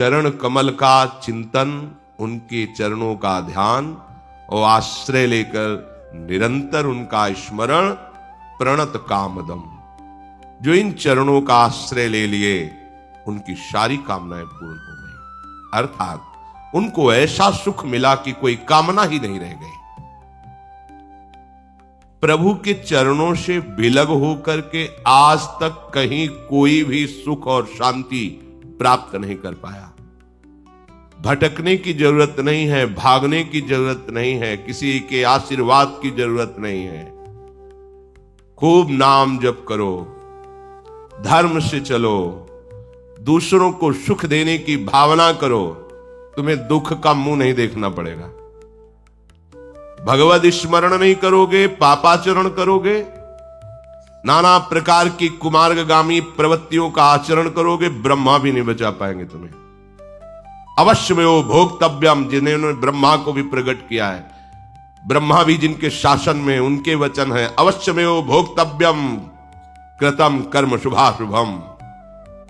चरण कमल का चिंतन, उनके चरणों का ध्यान और आश्रय लेकर निरंतर उनका स्मरण, प्रणत कामदम। जो इन चरणों का आश्रय ले लिए उनकी सारी कामनाएं पूर्ण हो गई, अर्थात उनको ऐसा सुख मिला कि कोई कामना ही नहीं रह गई। प्रभु के चरणों से विलग होकर के आज तक कहीं कोई भी सुख और शांति प्राप्त नहीं कर पाया। भटकने की जरूरत नहीं है, भागने की जरूरत नहीं है, किसी के आशीर्वाद की जरूरत नहीं है। खूब नाम जप करो, धर्म से चलो, दूसरों को सुख देने की भावना करो, तुम्हें दुख का मुंह नहीं देखना पड़ेगा। भगवद स्मरण नहीं करोगे, पापाचरण करोगे, नाना प्रकार की कुमार्गगामी प्रवृत्तियों का आचरण करोगे, ब्रह्मा भी नहीं बचा पाएंगे तुम्हें। अवश्य में वो भोक्तव्यम, जिन्होंने ब्रह्मा को भी प्रकट किया है, ब्रह्मा भी जिनके शासन में, उनके वचन है, अवश्य में वो भोक्तव्यम कृतम कर्म शुभाशुभम।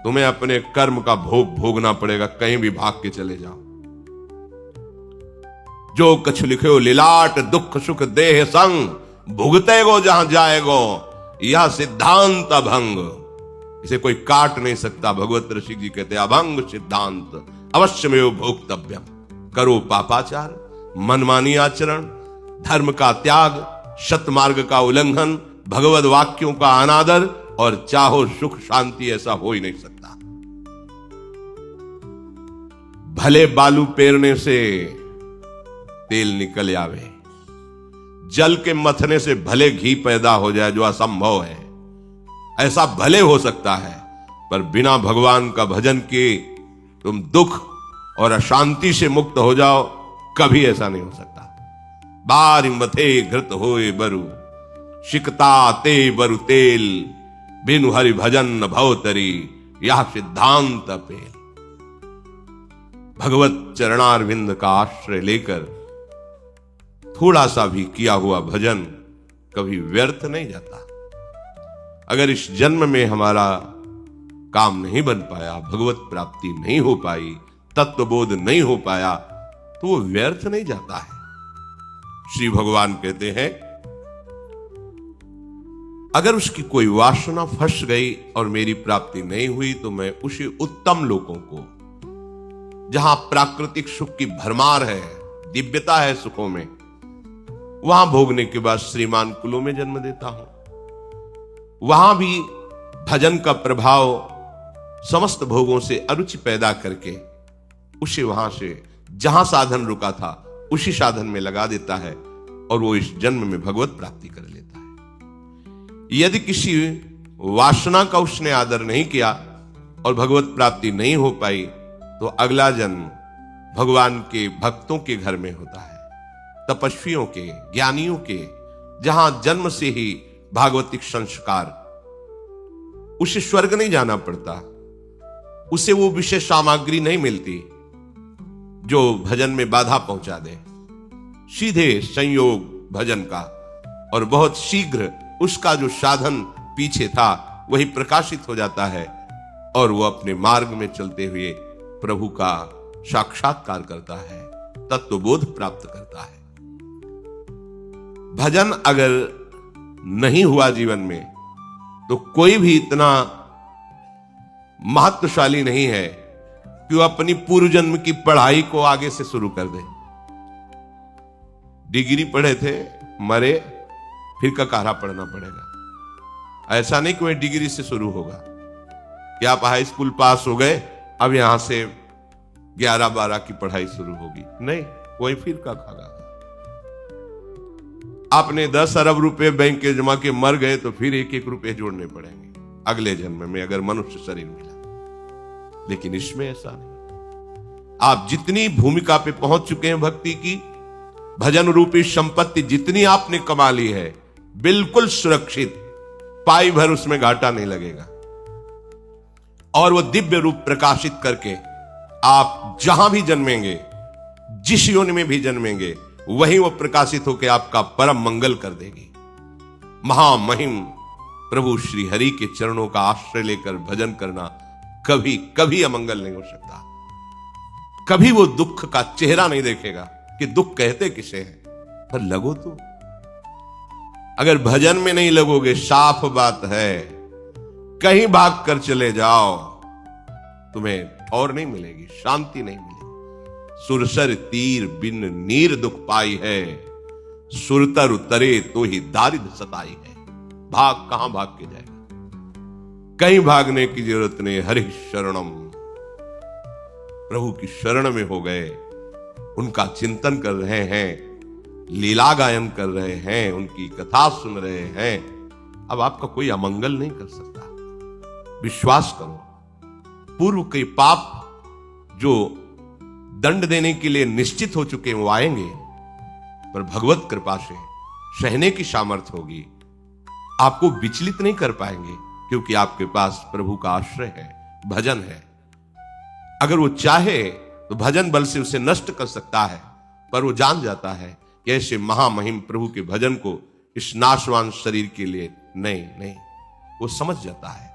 तुम्हें अपने कर्म का भोग भोगना पड़ेगा, कहीं भी भाग के चले जाओ। जो कछु लिखे लीलाट दुख सुख देह संग, भुगते गो जहां जाएगो, यह सिद्धांत अभंग। इसे कोई काट नहीं सकता। भगवत ऋषि जी कहते अभंग सिद्धांत अवश्य में वो भोक्तव्यम। करो पापाचार, मनमानी आचरण, धर्म का त्याग, सतमार्ग का उल्लंघन, भगवत वाक्यों का अनादर, और चाहो सुख शांति, ऐसा हो ही नहीं सकता। भले बालू पेरने से तेल निकल आवे, जल के मथने से भले घी पैदा हो जाए, जो असंभव है, ऐसा भले हो सकता है, पर बिना भगवान का भजन किए तुम दुख और अशांति से मुक्त हो जाओ, कभी ऐसा नहीं हो सकता। बारी मथे घृत होए बरु, शिकता ते बरु तेल, बिनु हरि भजन न भवतरी, यह सिद्धांत पेल। भगवत चरणारविंद का आश्रय लेकर थोड़ा सा भी किया हुआ भजन कभी व्यर्थ नहीं जाता। अगर इस जन्म में हमारा काम नहीं बन पाया, भगवत प्राप्ति नहीं हो पाई, तत्वबोध नहीं हो पाया, तो वो व्यर्थ नहीं जाता है। श्री भगवान कहते हैं अगर उसकी कोई वासना फंस गई और मेरी प्राप्ति नहीं हुई, तो मैं उसी उत्तम लोकों को, जहां प्राकृतिक सुख की भरमार है, दिव्यता है सुखों में, वहां भोगने के बाद श्रीमान कुलों में जन्म देता हूं। वहां भी भजन का प्रभाव समस्त भोगों से अरुचि पैदा करके उसे वहां से जहां साधन रुका था उसी साधन में लगा देता है, और वो इस जन्म में भगवत प्राप्ति कर लेता है। यदि किसी वासना का उसने आदर नहीं किया और भगवत प्राप्ति नहीं हो पाई, तो अगला जन्म भगवान के भक्तों के घर में होता है, तपस्वियों के, ज्ञानियों के, जहां जन्म से ही भागवतिक संस्कार, उसे स्वर्ग नहीं जाना पड़ता, उसे वो विशेष सामग्री नहीं मिलती जो भजन में बाधा पहुंचा दे। सीधे संयोग भजन का, और बहुत शीघ्र उसका जो साधन पीछे था वही प्रकाशित हो जाता है, और वो अपने मार्ग में चलते हुए प्रभु का साक्षात्कार करता है, तत्वबोध प्राप्त करता है। भजन अगर नहीं हुआ जीवन में, तो कोई भी इतना महत्वशाली नहीं है कि वो अपनी पूर्व जन्म की पढ़ाई को आगे से शुरू कर दे। डिग्री पढ़े थे, मरे, फिर ककारा पढ़ना पड़ेगा। ऐसा नहीं कि वह डिग्री से शुरू होगा कि आप हाई स्कूल पास हो गए, अब यहां से 11-12 की पढ़ाई शुरू होगी। नहीं, वही फिर का खागा। आपने 10 अरब रुपए बैंक के जमा के मर गए, तो फिर 1-1 रुपए जोड़ने पड़ेंगे अगले जन्म में, अगर मनुष्य शरीर मिला। लेकिन इसमें ऐसा नहीं। आप जितनी भूमिका पे पहुंच चुके हैं भक्ति की, भजन रूपी संपत्ति जितनी आपने कमा ली है, बिल्कुल सुरक्षित, पाई भर उसमें घाटा नहीं लगेगा। और वो दिव्य रूप प्रकाशित करके आप जहां भी जन्मेंगे, जिस योनि में भी जन्मेंगे, वहीं वो प्रकाशित होकर आपका परम मंगल कर देगी। महामहिम प्रभु श्री हरि के चरणों का आश्रय लेकर भजन करना कभी कभी अमंगल नहीं हो सकता। कभी वो दुख का चेहरा नहीं देखेगा कि दुख कहते किसे हैं, पर लगो तो। अगर भजन में नहीं लगोगे, साफ बात है कहीं भाग कर चले जाओ, तुम्हें ठौर नहीं मिलेगी, शांति नहीं मिलेगी। सुरसर तीर बिन नीर दुख पाई है, सुरतर उतरे तो ही दारिद्र सताई है। भाग कहां भाग के जाएगा, कहीं भागने की जरूरत नहीं। हरि शरणम, प्रभु की शरण में हो गए, उनका चिंतन कर रहे हैं, लीला गायन कर रहे हैं, उनकी कथा सुन रहे हैं। अब आपका कोई अमंगल नहीं कर सकता। विश्वास करो, पूर्व के पाप जो दंड देने के लिए निश्चित हो चुके हैं वो आएंगे, पर भगवत कृपा से सहने की सामर्थ्य होगी। आपको विचलित नहीं कर पाएंगे, क्योंकि आपके पास प्रभु का आश्रय है, भजन है। अगर वो चाहे तो भजन बल से उसे नष्ट कर सकता है, पर वो जान जाता है कि ऐसे महामहिम प्रभु के भजन को इस नाशवान शरीर के लिए नहीं, वो समझ जाता है।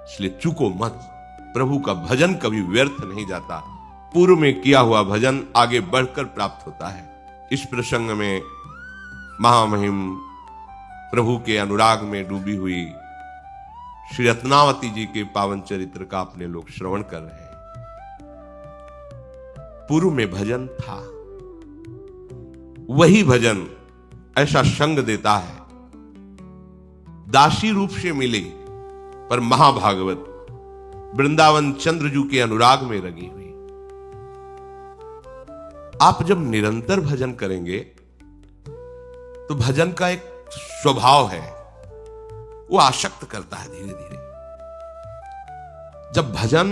इसलिए चूको मत, प्रभु का भजन कभी व्यर्थ नहीं जाता। पूर्व में किया हुआ भजन आगे बढ़कर प्राप्त होता है। इस प्रसंग में महामहिम प्रभु के अनुराग में डूबी हुई श्री रत्नावती जी के पावन चरित्र का अपने लोग श्रवण कर रहे हैं। पूर्व में भजन था, वही भजन ऐसा संग देता है। दासी रूप से मिले, पर महाभागवत वृंदावन चंद्रजू के अनुराग में रंगी हुई। आप जब निरंतर भजन करेंगे तो भजन का एक स्वभाव है, वो आसक्त करता है धीरे धीरे। जब भजन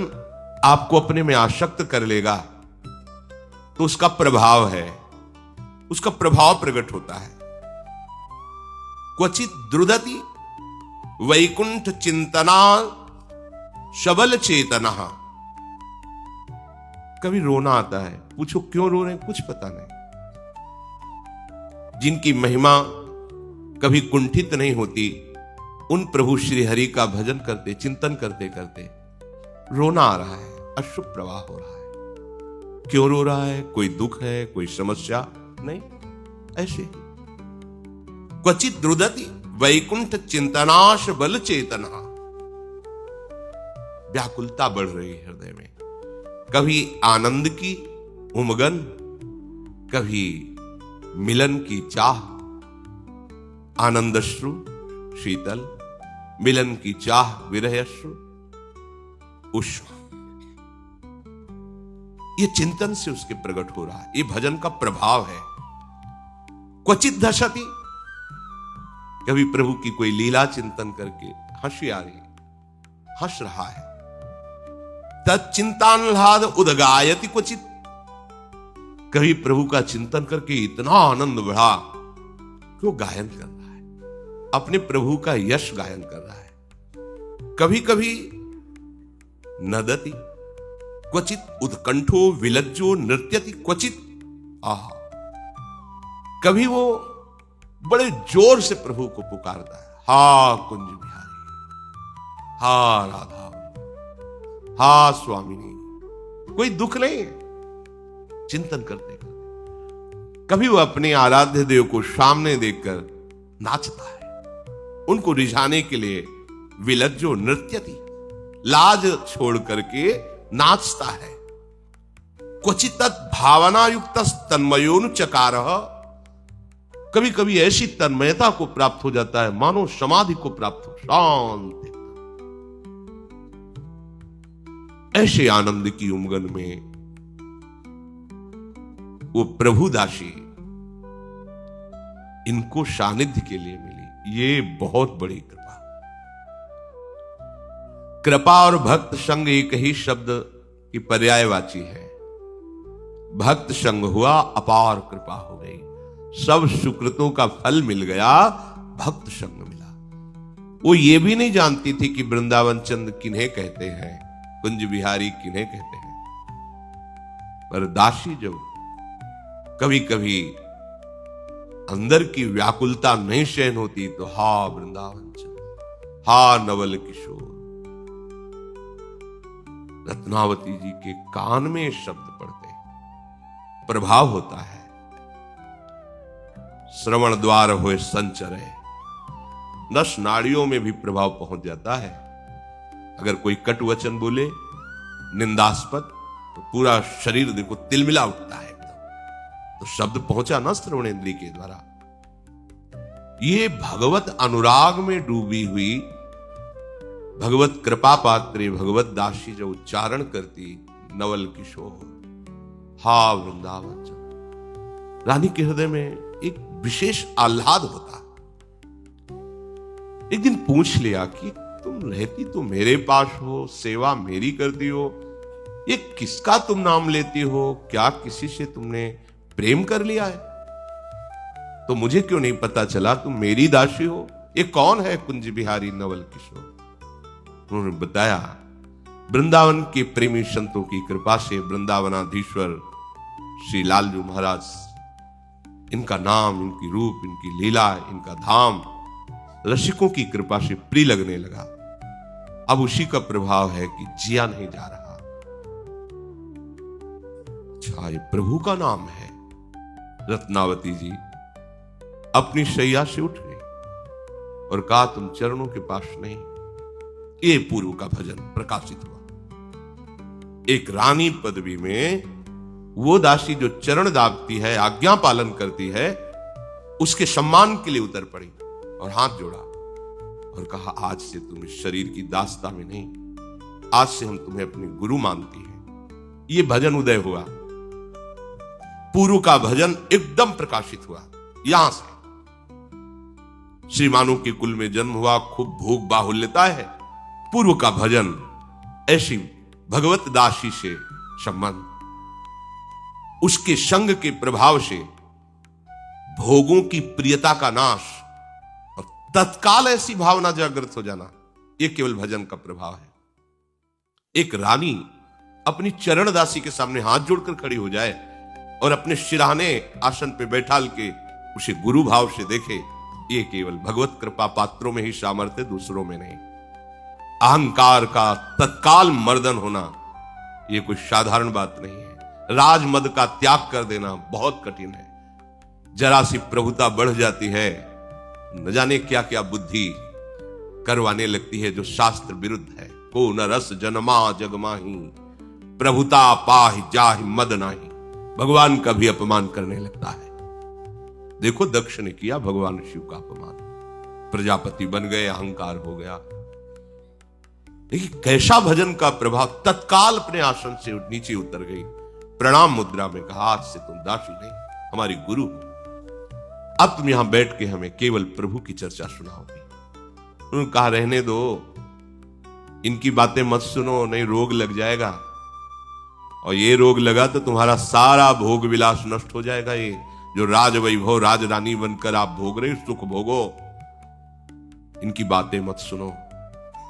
आपको अपने में आसक्त कर लेगा तो उसका प्रभाव है, उसका प्रभाव प्रकट होता है। क्वचित द्रुदति वैकुंठ चिंतना सबल चेतना। कभी रोना आता है, पूछो क्यों रो रहे हैं, कुछ पता नहीं। जिनकी महिमा कभी कुंठित नहीं होती, उन प्रभु श्री हरि का भजन करते, चिंतन करते करते रोना आ रहा है, अश्रु प्रवाह हो रहा है। क्यों रो रहा है, कोई दुख है, कोई समस्या नहीं, ऐसे ही। क्वचित द्रुदति वैकुंठ चिंतनाश बल चेतना। व्याकुलता बढ़ रही है हृदय में, कभी आनंद की उमगन, कभी मिलन की चाह। आनंदश्रु शीतल, मिलन की चाह विरह अश्रु उष्ण। ये चिंतन से उसके प्रकट हो रहा है, ये भजन का प्रभाव है। क्वचित धशति, कभी प्रभु की कोई लीला चिंतन करके हंसी आ रही, हंस रहा है। तच्चिंतान्लाद उदगायति क्वचित, कभी प्रभु का चिंतन करके इतना आनंद बढ़ा कि वो गायन कर रहा है, अपने प्रभु का यश गायन कर रहा है। कभी कभी नदति क्वचित उत्कंठो विलज्जो नृत्यति क्वचित। आहा, कभी वो बड़े जोर से प्रभु को पुकारता है, हा कुंज बिहारी, हा राधा, हा स्वामिनी। कोई दुख नहीं है, चिंतन करते करते। कभी वो अपने आराध्य देव को सामने देखकर नाचता है, उनको रिझाने के लिए विलज्जो नृत्यति, लाज छोड़ करके नाचता है। क्वचित भावना युक्त तन्मयोनु चकारः, कभी कभी ऐसी तन्मयता को प्राप्त हो जाता है मानो समाधि को प्राप्त हो, शांति। ऐसे आनंद की उमगन में वो प्रभु दासी इनको सानिध्य के लिए मिली। ये बहुत बड़ी कृपा। कृपा और भक्त संग एक ही शब्द की पर्यायवाची है। भक्त संग हुआ, अपार कृपा हो गई, सब सुकृतों का फल मिल गया, भक्त संग मिला। वो ये भी नहीं जानती थी कि वृंदावन चंद्र किन्हें कहते हैं, कुंज बिहारी किन्हें कहते हैं। पर दासी जब कभी कभी अंदर की व्याकुलता नहीं सहन होती तो हा वृंदावन चंद्र, हा नवल किशोर, रत्नावती जी के कान में शब्द पड़ते प्रभाव होता है। श्रवण द्वार होए संचर है, नस नाड़ियों में भी प्रभाव पहुंच जाता है। अगर कोई कट वचन बोले निंदास्पद तो पूरा शरीर देखो तिलमिला उठता है एकदम। तो शब्द पहुंचा ना श्रवणेन्द्रिय के द्वारा। ये भगवत अनुराग में डूबी हुई भगवत कृपा पात्रे भगवत दासी जो उच्चारण करती नवल किशोर हा वृंदावन चंद्र, रानी के हृदय में एक विशेष आह्लाद होता। एक दिन पूछ लिया कि तुम रहती तो मेरे पास हो, सेवा मेरी करती हो, ये किसका तुम नाम लेती हो? क्या किसी से तुमने प्रेम कर लिया है? तो मुझे क्यों नहीं पता चला तुम मेरी दासी हो? ये कौन है कुंज बिहारी नवल किशोर? उन्होंने बताया वृंदावन के प्रेमी संतों की कृपा से वृंदावनाधीश्वर श्री लालजू महाराज, इनका नाम, इनकी रूप, इनकी लीला, इनका धाम रसिकों की कृपा से प्रिय लगने लगा। अब उसी का प्रभाव है कि जिया नहीं जा रहा। अच्छा, ये प्रभु का नाम है। रत्नावती जी अपनी शैया से उठ गई और कहा तुम चरणों के पास नहीं। ये पूर्व का भजन प्रकाशित हुआ। एक रानी पदवी में वो दासी जो चरण दाबती है, आज्ञा पालन करती है, उसके सम्मान के लिए उतर पड़ी और हाथ जोड़ा और कहा आज से तुम इस शरीर की दासता में नहीं, आज से हम तुम्हें अपनी गुरु मानती हैं। ये भजन उदय हुआ। पूर्व का भजन एकदम प्रकाशित हुआ। यहां से श्री मानु के कुल में जन्म हुआ, खूब भोग बाहुल्यता है। पूर्व का भजन ऐसी भगवत दासी से संबंध, उसके संग के प्रभाव से भोगों की प्रियता का नाश और तत्काल ऐसी भावना जागृत हो जाना, यह केवल भजन का प्रभाव है। एक रानी अपनी चरण दासी के सामने हाथ जोड़कर खड़ी हो जाए और अपने शिराने आसन पे बैठाल के उसे गुरु भाव से देखे, ये केवल भगवत कृपा पात्रों में ही सामर्थ्य, दूसरों में नहीं। अहंकार का तत्काल मर्दन होना यह कोई साधारण बात नहीं है। राजमद का त्याग कर देना बहुत कठिन है। जरा सी प्रभुता बढ़ जाती है, न जाने क्या क्या बुद्धि करवाने लगती है जो शास्त्र विरुद्ध है। को न रस जन्मा जगमाही, प्रभुता पाहि जाहि मद नाही। भगवान का भी अपमान करने लगता है। देखो दक्ष ने किया भगवान शिव का अपमान, प्रजापति बन गए, अहंकार हो गया। देखिए कैसा भजन का प्रभाव, तत्काल अपने आसन से नीचे उतर गई, प्रणाम मुद्रा में कहा आज से तुम दासी नहीं, हमारी गुरु हो। अब तुम यहां बैठ के हमें केवल प्रभु की चर्चा सुनाओगी। उन्होंने कहा रहने दो, इनकी बातें मत सुनो, नहीं रोग लग जाएगा, और ये रोग लगा तो तुम्हारा सारा भोग विलास नष्ट हो जाएगा। ये जो राज वैभव राज रानी बनकर आप भोग रहे सुख भोगो, इनकी बातें मत सुनो।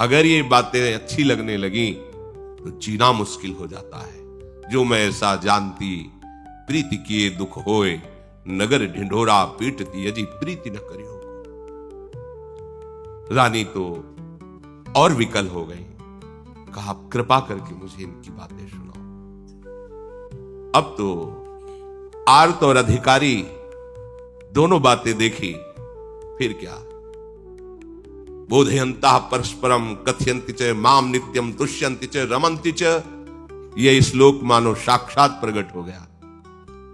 अगर ये बातें अच्छी लगने लगी तो जीना मुश्किल हो जाता है। जो मैं ऐसा जानती, प्रीति किए दुख होए, नगर ढिंढोरा पीटती यदि प्रीति न करियो। रानी तो और विकल हो गई, कहा कृपा करके मुझे इनकी बातें सुनाओ। अब तो आर्त और अधिकारी दोनों बातें देखी, फिर क्या। बोधयन्तः परस्परम कथयन्ति च माम नित्यम तुष्यन्ति च रमन्ति च। यह श्लोक मानो साक्षात प्रकट हो गया।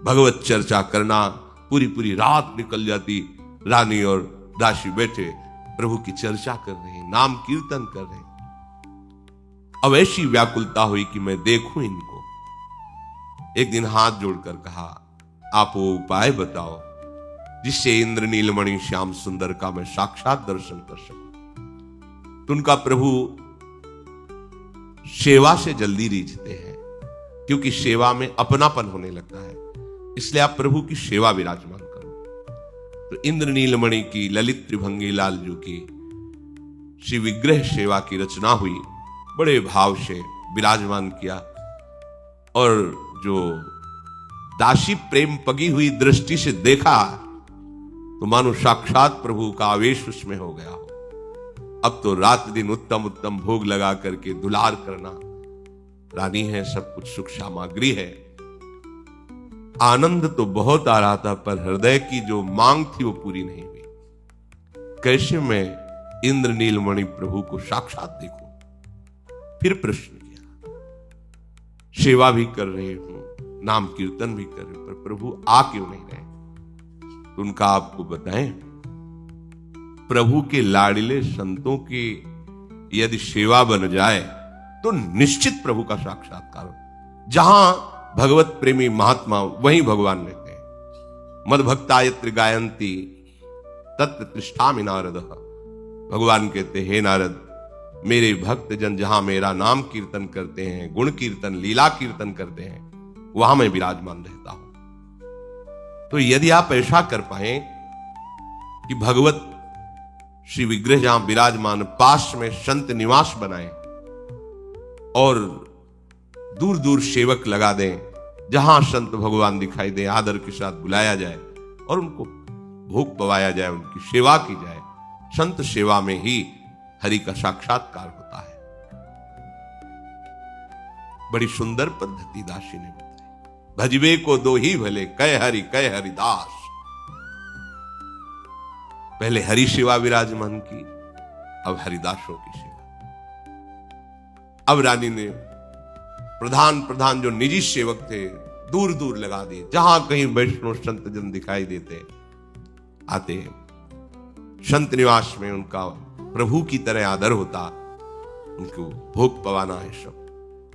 भगवत चर्चा करना, पूरी पूरी रात निकल जाती। रानी और दासी बैठे प्रभु की चर्चा कर रहे हैं, नाम कीर्तन कर रहे हैं। अब ऐसी व्याकुलता हुई कि मैं देखूं इनको। एक दिन हाथ जोड़कर कहा आप वो उपाय बताओ जिससे इंद्र नीलमणि श्याम सुंदर का मैं साक्षात दर्शन कर सकूं। तो उनका प्रभु सेवा से जल्दी रीझते हैं, क्योंकि सेवा में अपनापन होने लगता है, इसलिए आप प्रभु की सेवा विराजमान करो। तो इंद्र नीलमणि की, ललित त्रिभंगी लालजू की श्री विग्रह सेवा की रचना हुई। बड़े भाव से विराजमान किया और जो दासी प्रेम पगी हुई दृष्टि से देखा तो मानो साक्षात प्रभु का आवेश उसमें हो गया हो। अब तो रात दिन उत्तम उत्तम भोग लगा करके दुलार करना, रानी है, सब कुछ सुख सामग्री है, आनंद तो बहुत आ रहा था, पर हृदय की जो मांग थी वो पूरी नहीं हुई। कैसे मैं इंद्र नीलमणि प्रभु को साक्षात देखूं? फिर प्रश्न किया, सेवा भी कर रहे हूं, नाम कीर्तन भी कर रहे, पर प्रभु आ क्यों नहीं रहे? तो उनका आपको बताएं, प्रभु के लाडले संतों की यदि सेवा बन जाए तो निश्चित प्रभु का साक्षात्कार हो। जहां भगवत प्रेमी महात्मा वहीं भगवान रहते हैं। मद भक्तायत्र गायंती तत्र तिष्ठामि नारद। भगवान कहते हैं, हे नारद, मेरे भक्त जन जहां मेरा नाम कीर्तन करते हैं, गुण कीर्तन लीला कीर्तन करते हैं, वहां मैं विराजमान रहता हूं। तो यदि आप ऐसा कर पाए कि भगवत श्री विग्रह जहां विराजमान पास में संत निवास बनाए और दूर दूर सेवक लगा दें, जहां संत भगवान दिखाई दे आदर के साथ बुलाया जाए और उनको भोग पवाया जाए, उनकी सेवा की जाए। संत सेवा में ही हरि का साक्षात्कार होता है। बड़ी सुंदर पद्धति दासी ने बताई। भजबे को दो ही भले, कह हरिदास। पहले हरि सेवा विराजमान की, अब हरिदासों की सेवा। अब रानी ने प्रधान जो निजी सेवक थे दूर दूर लगा दिए, जहां कहीं वैष्णव संत जन दिखाई देते आते हैं। संत निवास में उनका प्रभु की तरह आदर होता, उनको भोग पवाना है सब।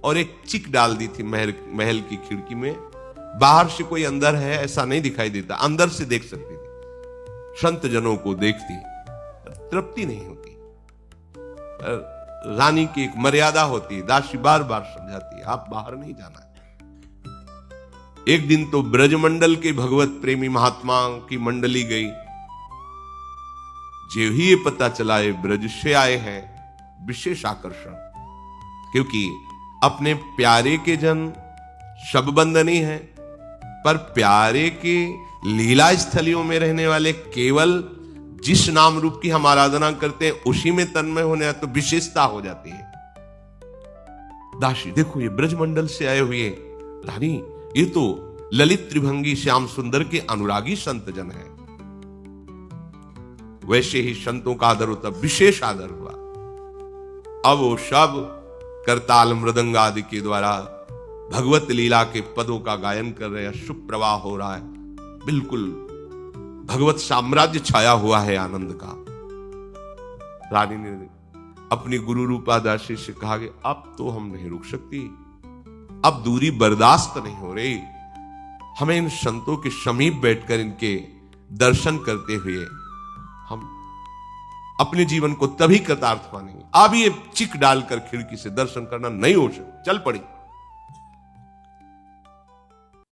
और एक चिक डाल दी थी महल की खिड़की में, बाहर से कोई अंदर है ऐसा नहीं दिखाई देता, अंदर से देख सकती थी। संत जनों को देखती, तृप्ति नहीं होती। रानी की एक मर्यादा होती, दासी बार बार समझाती, आप बाहर नहीं जाना है। एक दिन तो ब्रजमंडल के भगवत प्रेमी महात्मा की मंडली गई। जो ही ये पता चला ये ब्रज से आए हैं, विशेष आकर्षण, क्योंकि अपने प्यारे के जन सब बंधनी है, पर प्यारे के लीला स्थलियों में रहने वाले केवल जिस नाम रूप की हम आराधना करते हैं उसी में तन्मय होने तो विशेषता हो जाती है। दासी देखो, ये ब्रजमंडल से आए हुए रानी, ये तो ललित त्रिभंगी श्याम सुंदर के अनुरागी संत जन है। वैसे ही संतों का आदर होता, विशेष आदर हुआ। अब वो सब करताल मृदंग आदि के द्वारा भगवत लीला के पदों का गायन कर रहे हैं, सुप्रवाह हो रहा है, बिल्कुल भगवत साम्राज्य छाया हुआ है आनंद का। रानी ने अपनी गुरु रूपा दासी से कहा कि अब तो हम नहीं रुक सकती, अब दूरी बर्दाश्त नहीं हो रही, हमें इन संतों के समीप बैठकर इनके दर्शन करते हुए हम अपने जीवन को तभी कृतार्थ मानेंगे। अब ये चिक डालकर खिड़की से दर्शन करना नहीं हो सकता। चल पड़ी।